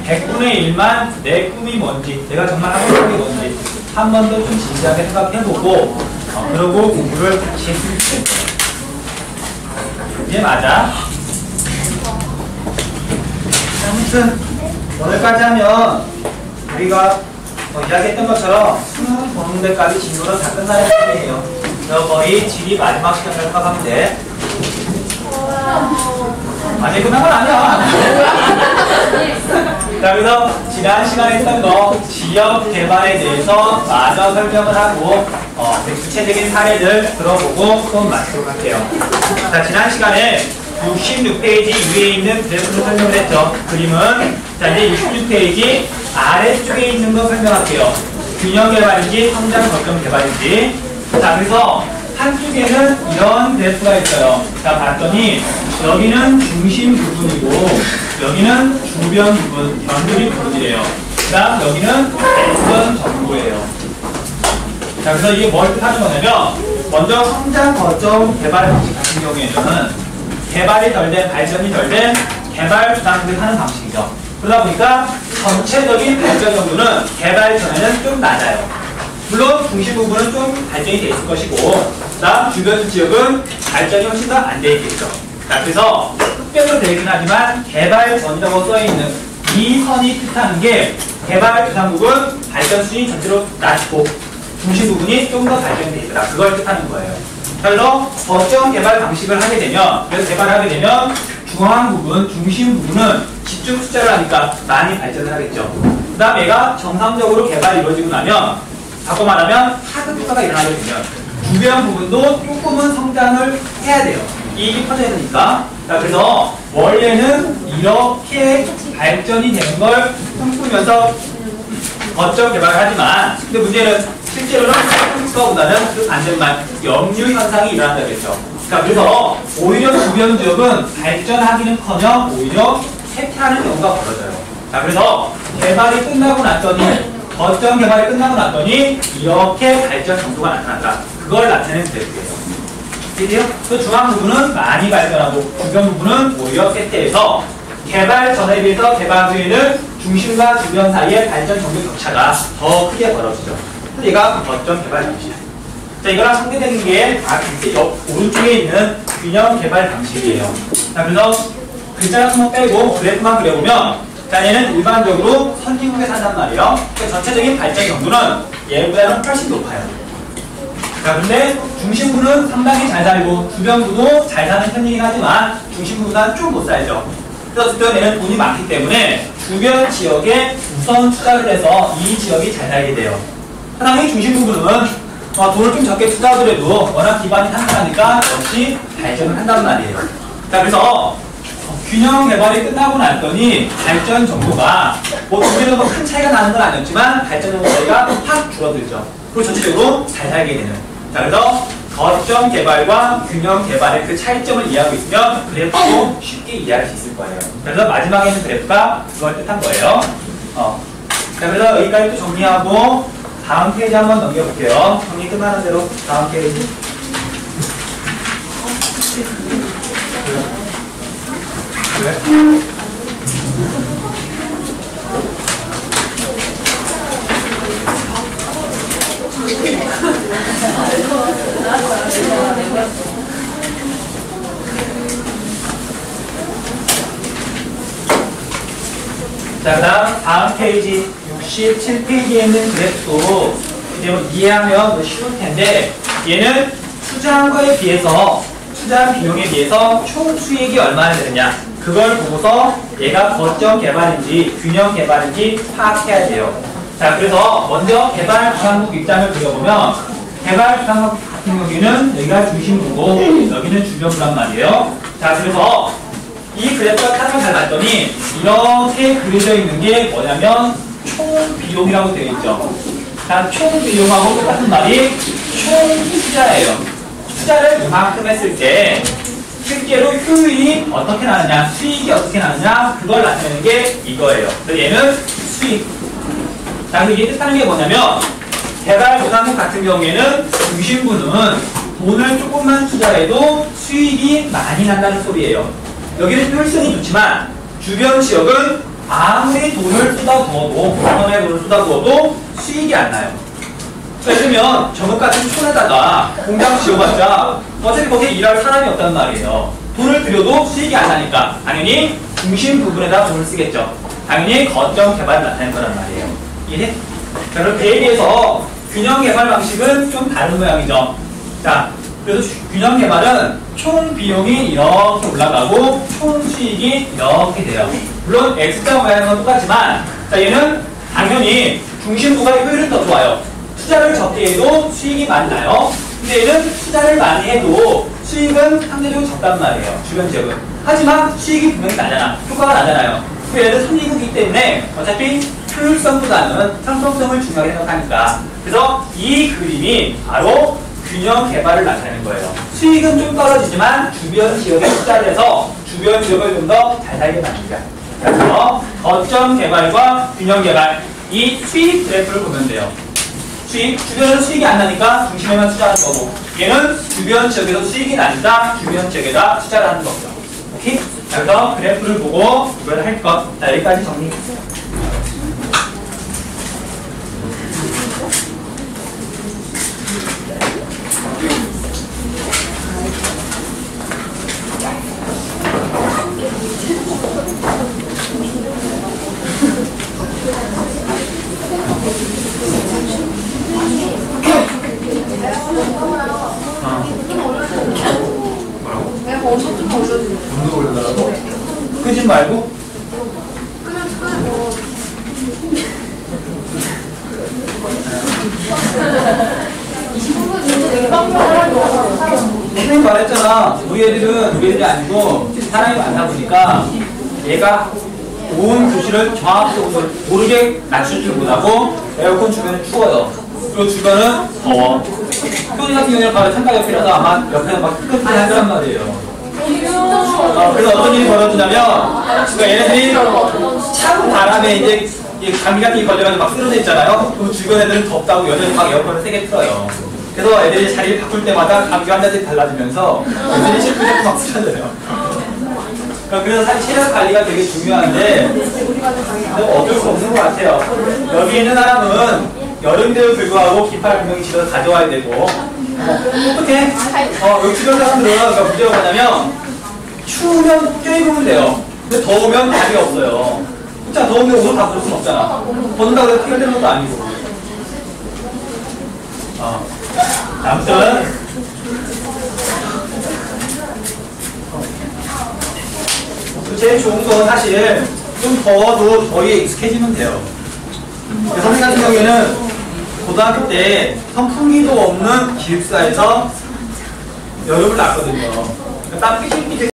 100분의 1만 내 꿈이 뭔지, 내가 정말 하고 싶은 게 뭔지 한 번 더 좀 진지하게 생각해보고 그러고 공부를 같이 했으면 좋겠어요. 이게 맞아? 아무튼 오늘까지 하면 우리가 이야기했던 것처럼 수능 보는 데까지 진도는 다 끝나는 시간이에요. 그래서 거의 지리 마지막 시간을 생각하면 돼. 아직 끝난 건 아니야. 자, 그래서 지난 시간에 했던 거 지역 개발에 대해서 마저 설명을 하고 구체적인 사례를 들어보고 수업 마치도록 할게요. 자, 지난 시간에 66페이지 위에 있는 그래프를 설명을 했죠. 그림은 자, 이제 66페이지 아래쪽에 있는 거 설명할게요. 균형 개발인지 성장 거점 개발인지. 자, 그래서 한쪽에는 이런 그래프가 있어요. 자, 봤더니 여기는 중심 부분이고 여기는 주변 부분, 변두리 부분이래요. 그 다음 여기는 발전 정보예요. 자, 그래서 이게 뭘 뜻하는 거냐면 먼저 성장 거점 개발 방식 같은 경우에는 개발이 덜 된, 발전이 덜 된 개발 부담을 하는 방식이죠. 그러다 보니까 전체적인 발전 정도는 개발 전에는 좀 낮아요. 물론 중심 부분은 좀 발전이 돼 있을 것이고 그 다음 주변 지역은 발전이 훨씬 더 안 돼 있겠죠. 자, 그래서 흑백으로 되어 있긴 하지만 개발 전이라고 써있는 이 선이 뜻하는 게 개발 부담국은 발전 수준이 전체로 낮고 중심 부분이 좀 더 발전이 돼 있다. 그걸 뜻하는 거예요. 그래서 거점 개발 방식을 하게 되면, 그래서 개발을 하게 되면 중앙 부분, 중심 부분은 집중 투자를 하니까 많이 발전을 하겠죠. 그 다음 얘가 정상적으로 개발이 이루어지고 나면 바꿔 말하면 하드 투자가 일어나게 되면 주변 부분도 조금은 성장을 해야 돼요. 이익이 커져야 되니까. 자, 그래서 원래는 이렇게 발전이 되는 걸 꿈꾸면서 거점 개발을 하지만 근데 문제는 실제로는 투자보다는 그 반대말 역류 현상이 일어난다고 했죠. 자, 그래서 오히려 주변 지역은 발전하기는커녕 오히려 쇠퇴하는 경우가 벌어져요. 자, 그래서 개발이 끝나고 났더니 거점 개발이 끝나고 났더니 이렇게 발전 정도가 나타난다. 그걸 나타내는 그래프예요. 이해돼요? 그 중앙 부분은 많이 발전하고 주변 부분은 오히려 쇠퇴해서 개발 전에 비해서 개발 후에는 중심과 주변 사이의 발전 정도 격차가 더 크게 벌어지죠. 그래서 얘가 거점 개발 방식. 자, 이거랑 상대되는 게 오른쪽에 있는 균형 개발 방식이에요. 자, 그래서 글자 같은 거 빼고 그래프만 그려보면 자, 얘는 일반적으로 선진국에 산단 말이에요. 그러니까 전체적인 발전 정도는 얘보다는 훨씬 높아요. 자, 근데 중심부는 상당히 잘 살고 주변부도 잘 사는 편이긴 하지만 중심부보다는 좀 못 살죠. 그래서 주변 얘는 돈이 많기 때문에 주변 지역에 우선 투자를 해서 이 지역이 잘 살게 돼요. 상당히 중심부는 돈을 좀 적게 투자하더라도 워낙 기반이 탄탄하니까 역시 발전을 한단 말이에요. 자, 그래서 균형 개발이 끝나고 났더니 발전 정도가 뭐 주변에서 뭐 큰 차이가 나는 건 아니었지만 발전 정도 차이가 확 줄어들죠. 그리고 전체적으로 잘 살게 되는. 자, 그래서 거점 개발과 균형 개발의 그 차이점을 이해하고 있으면 그래프도 쉽게 이해할 수 있을 거예요. 그래서 마지막에 있는 그래프가 그걸 뜻한 거예요. 자, 그래서 여기까지 또 정리하고 다음 페이지 한번 넘겨볼게요. 정리 끝나는 대로 다음 페이지. 자, 다음 페이지 67페이지에 있는 그래프도 이제 뭐 이해하면 쉬울 텐데 얘는 투자한 거에 비해서 투자한 비용에 비해서 총 수익이 얼마나 되느냐 그걸 보고서 얘가 거점 개발인지 균형 개발인지 파악해야 돼요. 자, 그래서 먼저 개발 부담국 입장을 그려보면 개발 부담국 같은 경우에는 여기가 중심부고 여기는 주변부란 말이에요. 자, 그래서 이 그래프가 타점을 잘 봤더니 이렇게 그려져 있는 게 뭐냐면 총 비용이라고 되어 있죠. 자, 총 비용하고 똑같은 말이 총 투자예요. 투자를 이만큼 했을 때 실제로 효율이 어떻게 나느냐, 수익이 어떻게 나느냐 그걸 나타내는 게 이거예요. 그래서 얘는 수익. 자, 이게 뜻하는 게 뭐냐면 개발 부담국 같은 경우에는 중심부는 돈을 조금만 투자해도 수익이 많이 난다는 소리예요. 여기는 효율성이 좋지만 주변 지역은 아무리 돈을 쏟아부어도, 돈에 돈을 쏟아부어도 수익이 안 나요. 예를 들면 저것 같은 촌에다가 공장 지어봤자 어차피 거기에 일할 사람이 없단 말이에요. 돈을 들여도 수익이 안 나니까 당연히 중심 부분에다 돈을 쓰겠죠. 당연히 거점 개발이 나타날 거란 말이에요. 이해? 자, 그럼 그에 비해서 균형 개발 방식은 좀 다른 모양이죠. 자, 그래서 균형 개발은 총 비용이 이렇게 올라가고 총 수익이 이렇게 돼요. 물론 X자 모양은 똑같지만, 자, 얘는 당연히 중심부가 효율은 더 좋아요. 투자를 적게 해도 수익이 많이 나요. 근데 얘는 투자를 많이 해도 수익은 상대적으로 적단 말이에요. 주변 지역은. 하지만 수익이 분명히 나잖아. 효과가 나잖아요. 얘는 선진국이기 때문에 어차피 효율성보다는 상품성을 중요하게 생각하니까. 그래서 이 그림이 바로 균형 개발을 나타내는 거예요. 수익은 좀 떨어지지만 주변 지역에 투자를 해서 주변 지역을 좀 더 잘 살게 만듭니다. 그래서 거점 개발과 균형 개발, 이 수익 그래프를 보면 돼요. 수익, 주변에서 수익이 안 나니까 중심에만 투자하는 거고, 얘는 주변 지역에서 수익이 나니까 주변 지역에다 투자를 하는 거죠. 오케이? 자, 그래서 그래프를 보고 이걸 할 것. 자, 여기까지 정리했어요. 끄지 말고? 선생님 말했잖아. 우리 애들이 아니고 사람이 많다 보니까 얘가 온 교실을 정확히 모르게 맞출 줄 못하고 에어컨 주변은 추워요. 그리고 주변은 더워. 효리 같은 경우는 바로 창가 옆이라서 아마 옆에는 막 뜨끈뜨끈 하더란 말이에요. 그래서 어떤 일이 벌어지냐면, 그러니까 얘네들이 차고 바람에 이제 감기 같은 게 걸려가지고 막 쓰러져 있잖아요. 그럼 주변 애들은 덥다고 여전히 막 에어컨을 세게 틀어요. 그래서 애들이 자리를 바꿀 때마다 감기가 한 달씩 달라지면서 애들이 실컷 막 쓰러져요. 그래서 사실 체력 관리가 되게 중요한데 어쩔 수 없는 것 같아요. 여기 있는 사람은 여름인데도 불구하고 깃발 분명히 집에서 가져와야 되고, 어떻게? 여기 주변 사람들은 그러니까 문제가 뭐냐면 추우면 껴입으면 돼요. 근데 더우면 답이 없어요. 진짜 더우면 옷을 다 벗을 수는 없잖아. 벗는다고 해서 피가 되는 것도 아니고. 아무튼 제일 좋은 건 사실 좀 더워도 더위에 익숙해지면 돼요. 선생님 같은 경우에는 고등학교 때 선풍기도 없는 기숙사에서 여름을 났거든요. 땀 삐질삐질